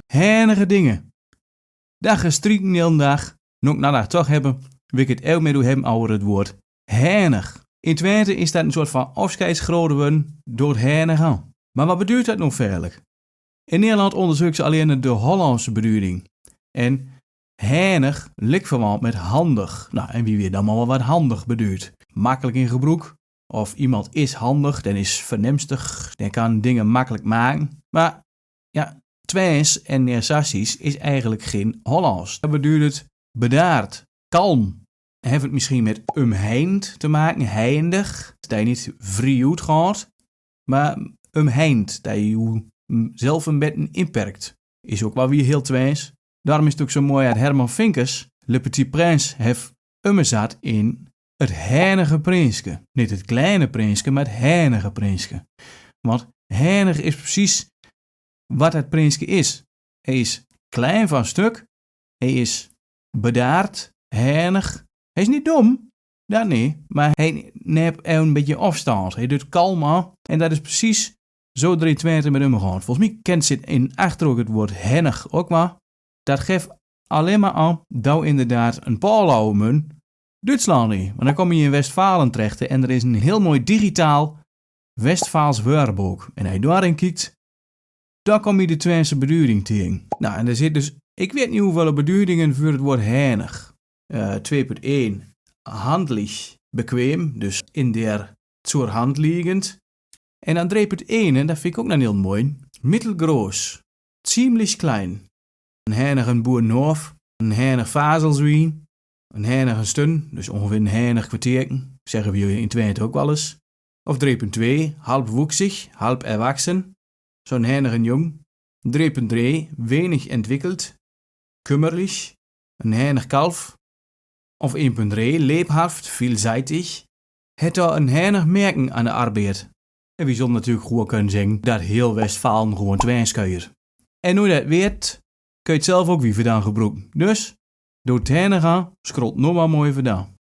Heinige dingen. Dag gestrieken de hele dag. Nog nadat toch hebben, wil ik het ook met u hebben over het woord heinig. In Twente is dat een soort van afscheidsgroden door het heinig aan. Maar wat bedoelt dat nou feitelijk? In Nederland onderzoeken ze alleen de Hollandse beduiding. En heinig lijkt verwant met handig. Nou, en wie weet dan wel wat handig beduidt. Makkelijk in gebruik. Of iemand is handig, dan is vernemstig, dan kan dingen makkelijk maken. Maar ja, Twijns en Neersassisch is eigenlijk geen Hollands. Dat beduidt het bedaard, kalm. Heeft het misschien met umheind te maken, heindig. Dat je niet vrij uitgaat, maar umheind, dat je zelf een beetje inperkt. Is ook wel weer heel Twijns. Daarom is het ook zo mooi dat Herman Vinkers, Le Petit Prince, heeft zat in het heinige prinske. Niet het kleine prinske, maar het heinige prinske. Want heinig is precies wat het prinske is. Hij is klein van stuk. Hij is bedaard, heinig. Hij is niet dom, dat niet. Maar hij neemt een beetje afstand. Hij doet kalm aan. En dat is precies zo 320 met hem gaan. Volgens mij kent ze in achterhoek het woord heinig ook wel. Dat geeft alleen maar aan dat inderdaad een Paul Duitsland niet. Want dan kom je in Westfalen terecht en er is een heel mooi digitaal Westfaals woordenboek. En als je daarin kijkt, dan kom je de Twentse beduiding tegen. Nou, en er zit dus, ik weet niet hoeveel beduidingen voor het woord heinig. 2.1, handlich, bekweem, dus in der zur hand liegend. En dan 3.1, en dat vind ik ook nog heel mooi, mittelgroß, ziemlich klein. Een heinig boerenhof, een heinig vazelzwien, een heinig stun, dus ongeveer een heinig kwartierken, zeggen we in Twente ook wel eens. Of 3.2, halb wuchsig, halb erwachsen, zo'n heinig jong. 3.3, wenig ontwikkeld, kümmerlich, een heinig kalf. Of 1.3, lebhaft, vielseitig, het er een heinig merken aan de arbeid. En we zullen natuurlijk gewoon kunnen zeggen dat heel Westfalen gewoon Twijns kuier. En hoe dat weet, kun je het zelf ook weer vandaan gebruiken. Dus, door het heen gaan, scrolt nog maar mooi vandaan.